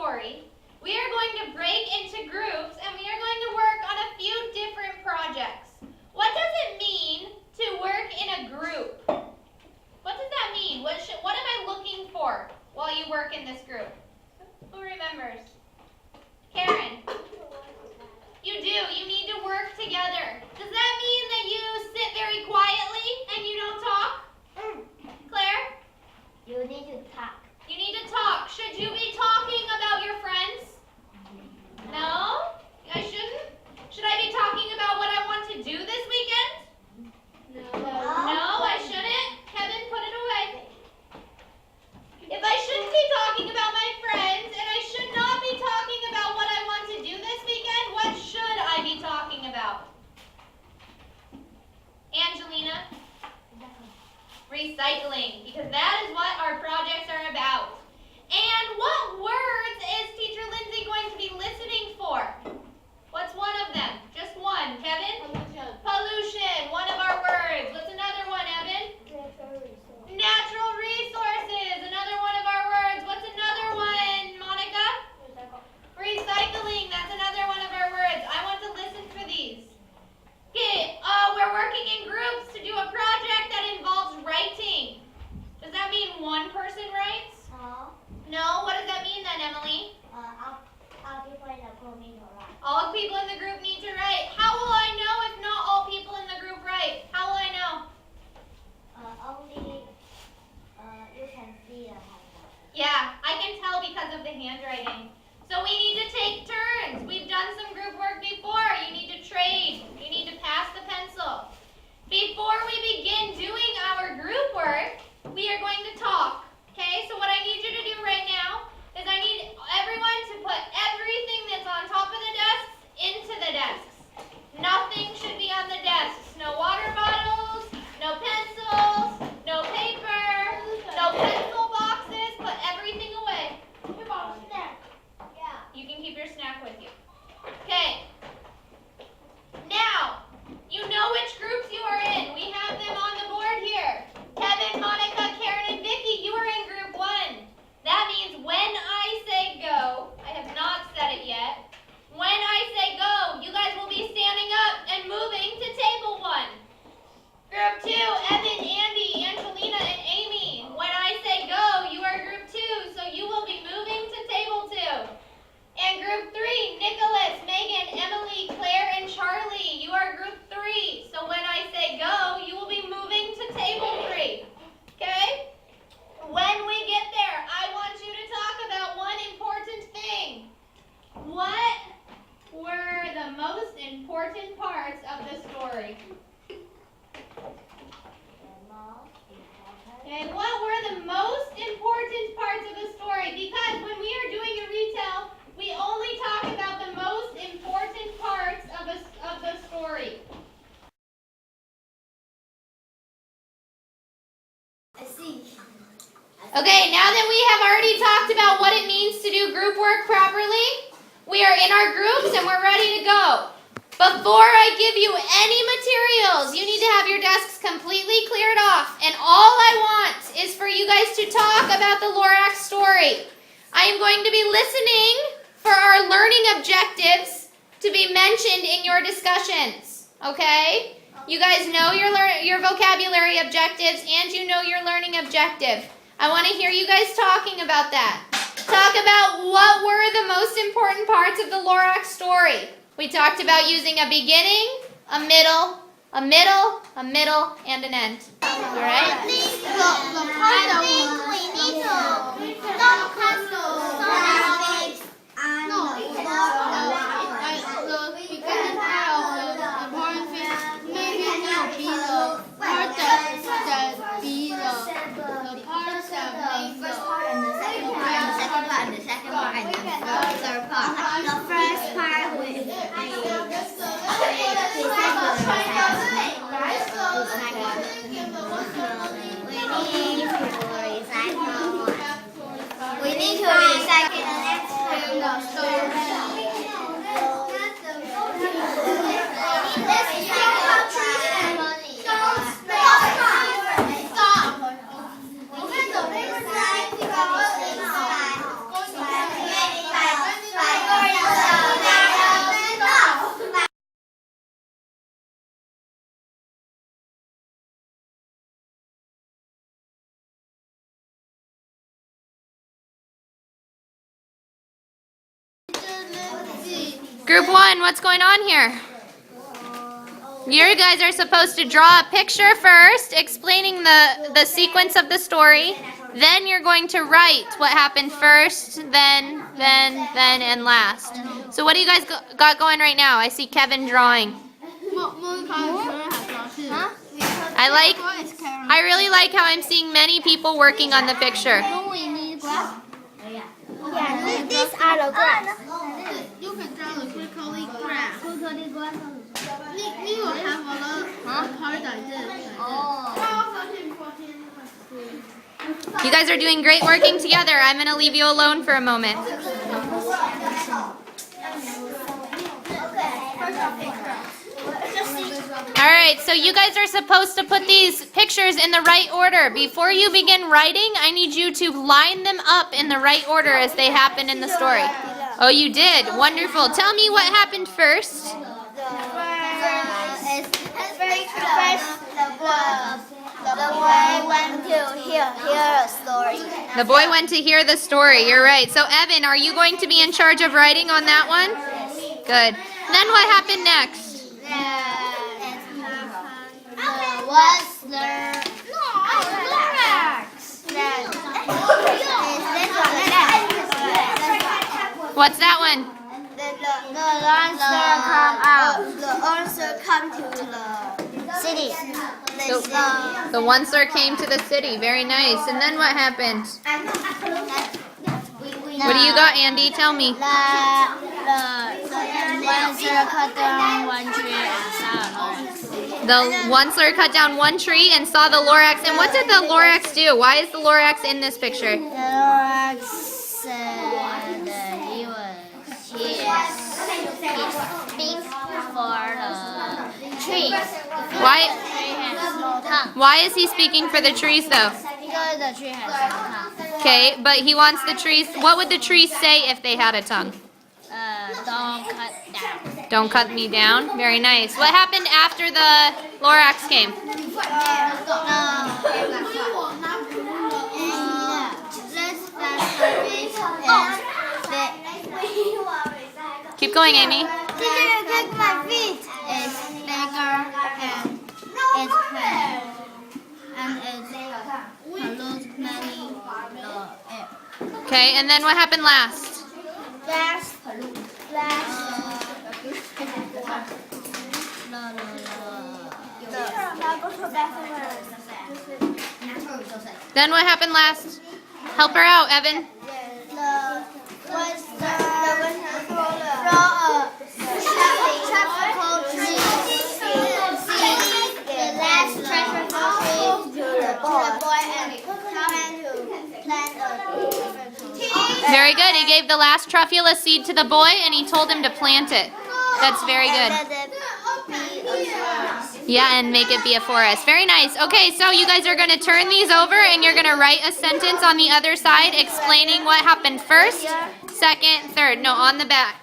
story, we are going to break into groups and we are going to work on a few different projects. What does it mean to work in a group? What does that mean? What am I looking for while you work in this group? Who remembers? Karen. You do. You need to work together. Does that mean that you sit very quietly and you don't talk? Claire? You need to talk. You need to talk. Should you be talking about your friends? No? I shouldn't? Should I be talking about what I want to do this weekend? No, I shouldn't. Kevin, put it away. If I shouldn't be talking about my friends and I should not be talking about what I want to do this weekend, what should I be talking about? Angelina? Recycling, because that is what our projects are about. And what words is Teacher Lindsay going to be listening for? What's one of them? Just one. Kevin? Pollution. Pollution, one of our words. What's another one, Evan? Natural resources, another one of our words. What's another one, Monica? Recycling, that's another one of our words. I want to listen for these. Okay, we're working in groups to do a project that involves writing. Does that mean one person writes? No? What does that mean then, Emily? All people in the group need to write. All people in the group need to write. How will I know if not all people in the group write? How will I know? Only you can see the handwriting. Yeah, I can tell because of the handwriting. So we need to take turns. We've done some group work before. You need to trade. You need to pass the pencil. Before we begin doing our group work, we are going to talk. Okay, so what I need you to do right now is I need everyone to put everything that's on top of the desks into the desks. Nothing should be on the desks. No water bottles, no pencils, no paper, no pencil boxes. Put everything away. Your bottle's there. Yeah. You can keep your snack with you. Okay. Now, you know which groups you are in. We have them on the board here. Kevin, Monica, Karen, and Vicki, you are in group 1. That means when I say go, I have not said it yet. When I say go, you guys will be standing up and moving to table 1. Group 2, Evan, Andy, Angelina, and Amy. When I say go, you are group 2, so you will be moving to table 2. And group 3, Nicholas, Megan, Emily, Claire, and Charlie. You are group 3. So when I say go, you will be moving to table 3. Okay? When we get there, I want you to talk about one important thing. What were the most important parts of the story? Okay, what were the most important parts of the story? Because when we are doing a retell, we only talk about the most important parts of the story. I see. Okay, now that we have already talked about what it means to do group work properly, we are in our groups and we're ready to go. Before I give you any materials, you need to have your desks completely cleared off. And all I want is for you guys to talk about the Lorax story. I am going to be listening for our learning objectives to be mentioned in your discussions. Okay? You guys know your vocabulary objectives and you know your learning objective. I want to hear you guys talking about that. Talk about what were the most important parts of the Lorax story. We talked about using a beginning, a middle, and an end. All right? I think we need to not pencil. The first part we need to recycle. We need to recycle. Group 1, what's going on here? You guys are supposed to draw a picture first, explaining the sequence of the story. Then you're going to write what happened first, then, and last. So what do you guys got going right now? I see Kevin drawing. I really like how I'm seeing many people working on the picture. Yeah, these are the graphs. You can draw the quickly graph. You will have a part like this. You guys are doing great working together. I'm going to leave you alone for a moment. Alright, so you guys are supposed to put these pictures in the right order. Before you begin writing, I need you to line them up in the right order as they happen in the story. Oh, you did? Wonderful. Tell me what happened first. The boy went to hear a story. The boy went to hear the story. You're right. So, Evan, are you going to be in charge of writing on that one? Good. Then what happened next? What's that one? The answer come to the city. The oncer came to the city. Very nice. And then what happened? What do you got, Andy? Tell me. The oncer cut down one tree and saw a Lorax. The oncer cut down one tree and saw the Lorax. And what did the Lorax do? Why is the Lorax in this picture? The Lorax said he speaks for the trees. Why? The tree has no tongue. Why is he speaking for the trees, though? Because the tree has no tongue. Okay, but he wants the trees. What would the trees say if they had a tongue? Don't cut down. Don't cut me down. Very nice. What happened after the Lorax came? Keep going, Amy. Teacher, take my feet. It's bigger and it's clean. And it pollutes many air. Okay, and then what happened last? Then what happened last? Help her out, Evan. Very good. He gave the last truffula seed to the boy and he told him to plant it. That's very good. Yeah, and make it be a forest. Very nice. Okay, so you guys are going to turn these over and you're going to write a sentence on the other side explaining what happened first, second, third. No, on the back.